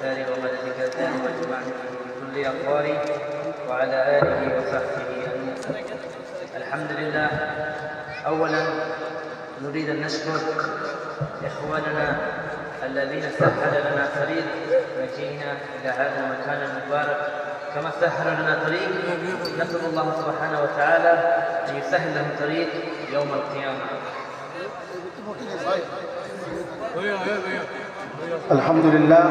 وآثاره وملائكته واجمعين بكل أقواره وعلى آله وصحبه أجمعين. الحمد لله. أولا نريد أن نشكر إخواننا الذين سهل لنا طريق مجيئنا إلى هذا المكان المبارك، كما سهل لنا طريق نسأل الله سبحانه وتعالى أن يسهل لهم طريق يوم القيامة. আলহামদুলিল্লাহ,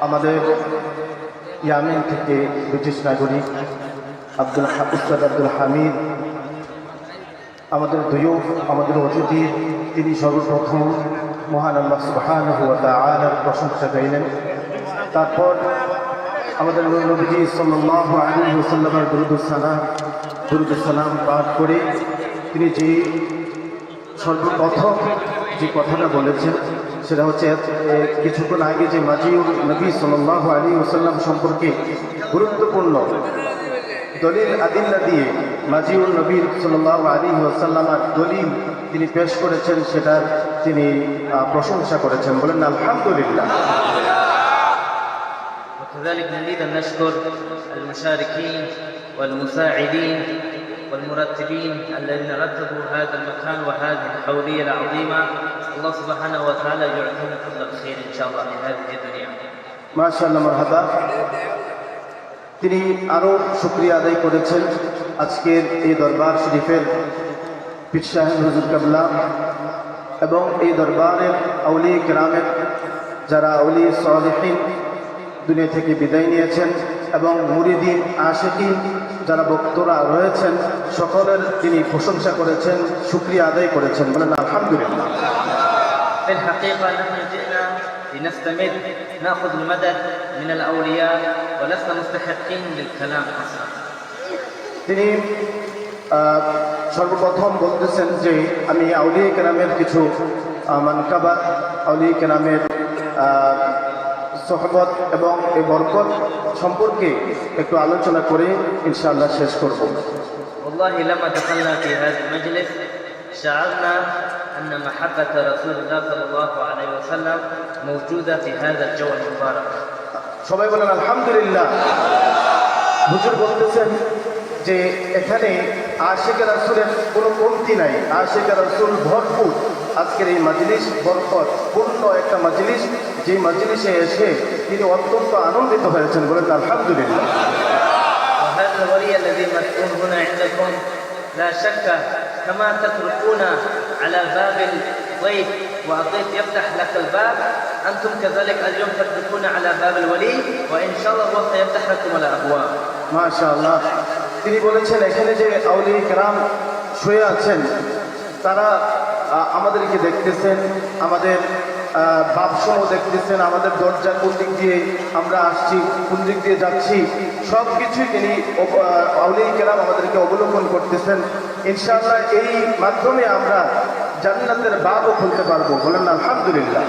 আমাদের ইয়ামেন থেকে ব্রিটিশ নাগরিক উস্তাদ আব্দুল হামিদ আমাদের দুয়ুফ, আমাদের অতিথি, তিনি সর্বপ্রথম মহান আল্লাহ সুবহানাহু ওয়া তাআলার প্রশংসা গাইলেন। তারপর আমাদের নবীজি সাল্লাল্লাহু আলাইহি ওয়াসাল্লামের দুরূদ সালাম পাঠ করে তিনি যে সর্বপ্রথম যে কথাটা বলেছেন সেটা হচ্ছে কিছুক্ষণ আগে যে মাজিউর নবী সাল্লাল্লাহু আলাইহি ওয়াসাল্লাম সম্পর্কে গুরুত্বপূর্ণ দলিল আদিল্লা দিয়ে মাজিউর নবী সাল্লাল্লাহু আলাইহি ওয়াসাল্লামের দলিল তিনি পেশ করেছেন, সেটার তিনি প্রশংসা করেছেন। বলেন আলহামদুলিল্লাহ। وكذلك نريد أن نشكر المشاركين والمساعدين والمرتبين الذين رتبوا هذا المكان وهذه الحولية العظيمة. الله سبحانه وتعالى يعطينا كل الخير إن شاء الله في هذه الدنيا. ما شاء الله, মারহাবা। তিনি আরও শুকরিয়া আদায় করেছেন আজকের এই দরবার শরীফের পীর সাহেব হুজুর কেবলা এবং এই দরবারের আউলিয়া কেরামের যারা আউলিয়া সালেহিন দুনিয়া থেকে বিদায় নিয়েছেন এবং মুরিদিন আশিকিন যারা বক্তরা রয়েছেন সকলের তিনি প্রশংসা করেছেন, শুকরিয়া আদায় করেছেন। বলেন আলহামদুলিল্লাহ। في الحقيقة نحن جئنا لنستمد نأخذ المدد من الأولياء ولسنا مستحقين للكلام أصلا. তিনি সর্বপ্রথম বলতেছেন যে আমি আউলিয়া কেরামের কিছু মানকাবা, আউলিয়া কেরামের সোহবত এবং এই বরকত সম্পর্কে একটু আলোচনা করে ইনশাআল্লাহ শেষ করব। والله لما دخلنا في هذا المجلس شعرنا أن محبة رسول الله صلى الله عليه وسلم موجودة في هذا الجو المبارك. সবাই বলেন আলহামদুলিল্লাহ। হুজুর বলতেছেন যে এখানে আশিকে রাসূলের কোনো কমতি নাই, আশিকে রাসূল ভরপুর। আজকের এই মাজলিস বরকত পূর্ণ একটা মাজলিস, যে মাজলিসে এসে তিনি অত্যন্ত আনন্দিত হয়েছেন। বলেন আলহামদুলিল্লাহ। وهذا الولي الذي مسؤول هنا عندكم لا شك كما تتركون على باب الضيف والضيف يفتح لك الباب، أنتم كذلك اليوم تتركون على باب الولي وإن شاء الله هو سيفتح لكم الأبواب. ما شاء الله. তিনি বলেছেন এখানে যে আউলিয়া কেরাম শুয়ে আছেন তারা আমাদেরকে দেখতেছেন, আমাদের বাপসমূহ দেখতেছেন, আমাদের দরজা কোন দিক দিয়ে আমরা আসছি, কোন দিক দিয়ে যাচ্ছি, সব কিছুই তিনি আউলিয়া কেরাম আমাদেরকে অবলোকন করতেছেন। ইনশাআল্লাহ এই মাধ্যমে আমরা জান্নাতের বাবও খুলতে পারবো। বলেন আলহামদুলিল্লাহ।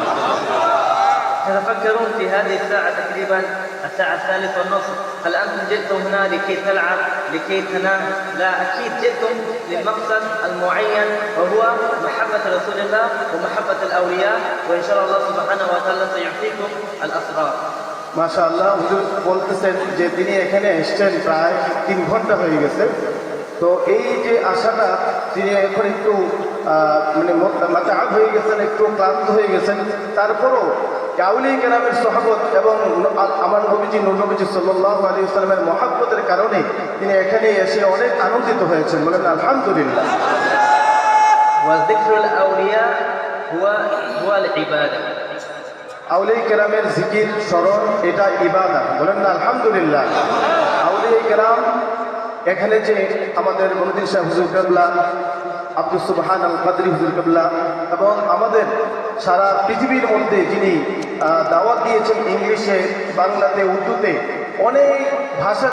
تتفكرون في هذه الساعة تقريبا الساعة 3:30، هل أنتم جئتم هنا لكي تلعب لكي تنام؟ لا، أكيد جئتم للمقصد المعين وهو محبة رسول الله ومحبة الأولياء، وإن شاء الله سبحانه وتعالى سيعطيكم الأسرار. মাশাআল্লাহ। হুজুর বলতেছেন যে তিনি এখানে এসেছেন প্রায় 3 ঘন্টা হয়ে গেছে। তো এই যে আশাটা তিনি এখন একটু মানে মাতাআব হয়ে গেছেন, একটু ক্লান্ত হয়ে গেছেন, তারপরও আউলিয়া কেরামের সোহবত এবং আমার নবীজি নূর নবীজি সাল্লাল্লাহু আলাইহি ওয়াসাল্লামের মহব্বতের কারণে তিনি এখানে এসে অনেক আনন্দিত হয়েছেন। বলেন আলহামদুলিল্লাহ। وذكر الأولياء هو العبادة. আউলিয়া কেরামের জিকির স্মরণ এটা ইবাদত। বলেন না আলহামদুলিল্লাহ। আউলিয়া কেরাম এখানে যে আমাদের মনিদিন শাহ হুজুর কেবলা, আব্দুল সুবহান আল কাদরি হুজুর কেবলা এবং আমাদের সারা পৃথিবীর মধ্যে যিনি দাওয়াত দিয়েছেন ইংলিশে, বাংলাতে, উর্দুতে, অনেক ভাষা